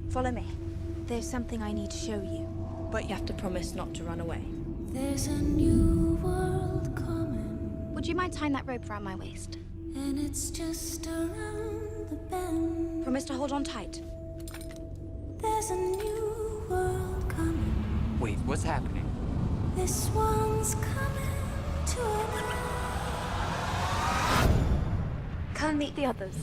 Follow me. There's something I need to show you. But you have to promise not to run away. There's a new world coming, Would you mind tying that rope around my waist? and it's just around the bend. Promise to hold on tight. There's a new world coming. Wait, what's happening? This one's coming to an end. Come meet the others.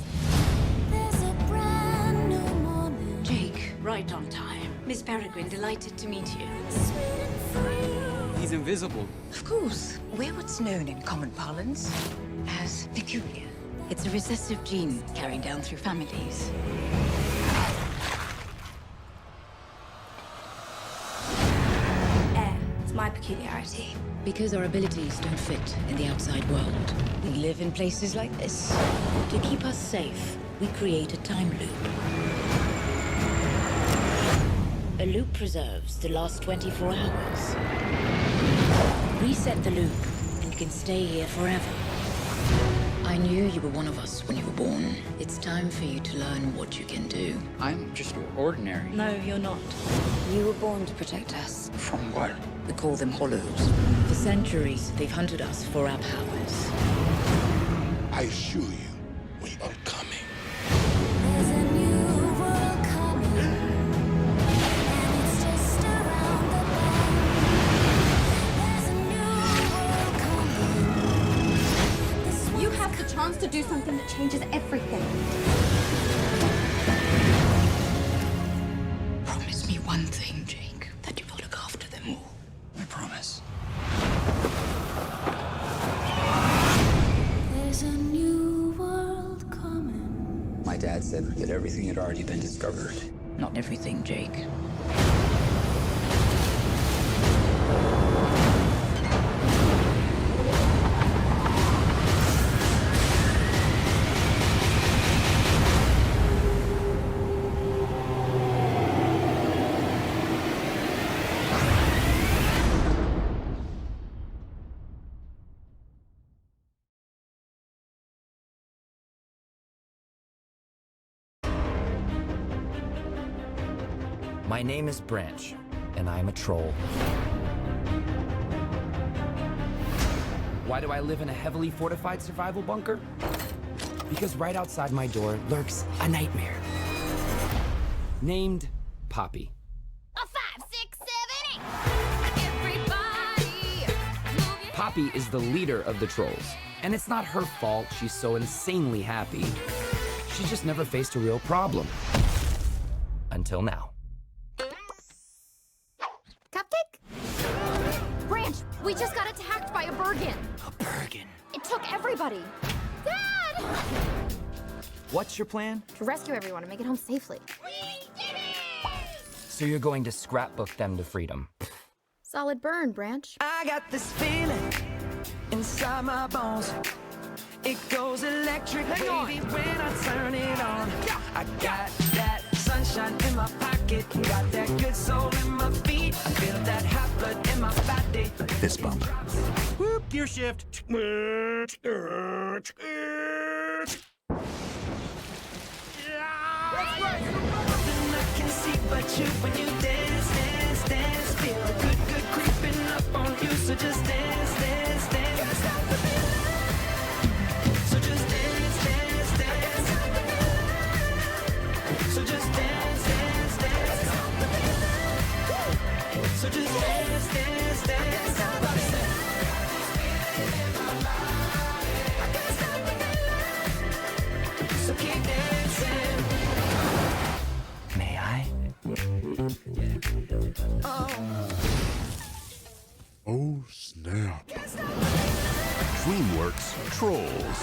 There's a brand new morning, Jake, right on time. Miss Peregrine, delighted to meet you. sweet and free. He's invisible. Of course. We're what's known in common parlance as peculiar. It's a recessive gene carried down through families. Air. It's my peculiarity. Because our abilities don't fit in the outside world, we live in places like this. To keep us safe, we create a time loop. A loop preserves the last 24 hours. Reset the loop, and you can stay here forever. I knew you were one of us when you were born. It's time for you to learn what you can do. I'm just ordinary. No, you're not. You were born to protect us. From what? We call them Hollows. For centuries, they've hunted us for our powers. I assure you, we are coming. There's a new world coming, and it's just around the bend. There's a new world coming. This You have the chance to do something that changes everything. Promise me one thing, Jake, that you will look after them all. I promise. There's a new world coming. My dad said that everything had already been discovered. Not everything, Jake. My name is Branch, and I'm a troll. Why do I live in a heavily fortified survival bunker? Because right outside my door lurks a nightmare. Named Poppy. A 5, 6, 7, 8. Everybody, move your Poppy is the leader of the trolls, and it's not her fault she's so insanely happy. She just never faced a real problem. Until now. Cupcake? Branch, we just got attacked by a Bergen. A Bergen. It took everybody. Dad! What's your plan? To rescue everyone and make it home safely. So you're going to scrapbook them to freedom. Solid burn, Branch. I got this feeling inside my bones. It goes electric, baby, when I turn it on. I got that sunshine in my pocket, got that good soul in my feet. I feel that hot blood in my body. Fist bump. Whoop, gear shift. Nothing I can see but you when you dance, dance, dance. Feel the good, good creeping up on you, so just dance, dance, dance. Can't stop the feeling. So just dance, dance, dance. So just dance, dance, dance. So just dance, dance, dance. So keep dancing. May I? Oh, snap. DreamWorks Trolls.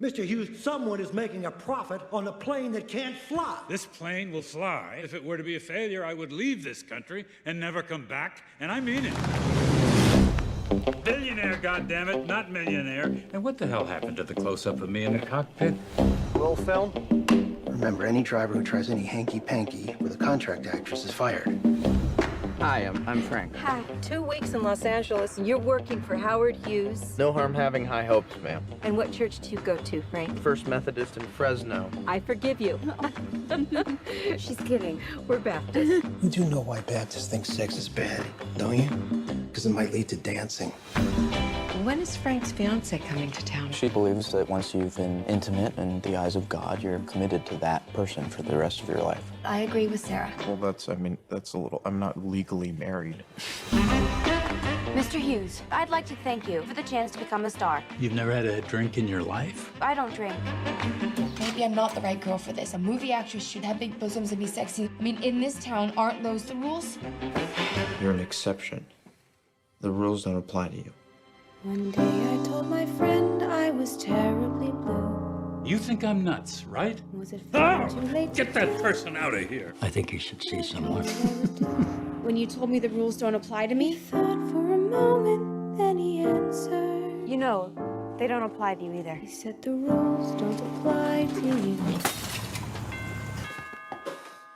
Mr. Hughes, someone is making a profit on a plane that can't fly. This plane will fly. If it were to be a failure, I would leave this country and never come back, and I mean it. Billionaire, goddammit, not millionaire. And what the hell happened to the close-up of me in the cockpit? Roll film. Remember, any driver who tries any hanky-panky with a contract actress is fired. Hi, I'm Frank. Hi. 2 weeks in Los Angeles, and you're working for Howard Hughes. No harm having high hopes, ma'am. And what church do you go to, Frank? First Methodist in Fresno. I forgive you. She's kidding. We're Baptist. You do know why Baptists think sex is bad, don't you? Because it might lead to dancing. When is Frank's fiance coming to town? She believes that once you've been intimate in the eyes of God, you're committed to that person for the rest of your life. I agree with Sarah. Well, that's a little, I'm not legally married. Mr. Hughes, I'd like to thank you for the chance to become a star. You've never had a drink in your life? I don't drink. Maybe I'm not the right girl for this. A movie actress should have big bosoms and be sexy. I mean, in this town, aren't those the rules? You're an exception. The rules don't apply to you. One day I told my friend I was terribly blue. You think I'm nuts, right? Was it far too late? Get that person out of here. I think you should see someone. When you told me the rules don't apply to me? He thought for a moment, then he answered. You know, they don't apply to you either. He said the rules don't apply to you.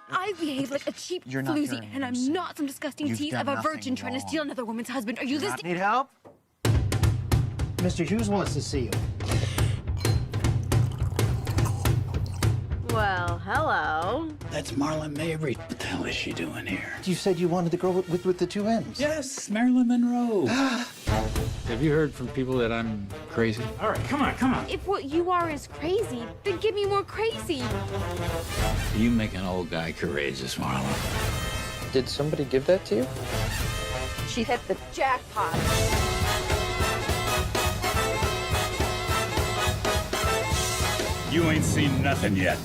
I behave like a cheap You're not floozy, hearing and what I'm I'm saying. not some disgusting You've tease done of a nothing virgin trying to wrong. steal another woman's husband. Are you listening? Need help? Mr. Hughes wants to see you. Well, hello. That's Marlon Mabry. What the hell is she doing here? You said you wanted the girl with the 2 M's. Yes, Marilyn Monroe. Have you heard from people that I'm crazy? All right, come on. If what you are is crazy, then give me more crazy. You make an old guy courageous, Marlon. Did somebody give that to you? She hit the jackpot. You ain't seen nothing yet.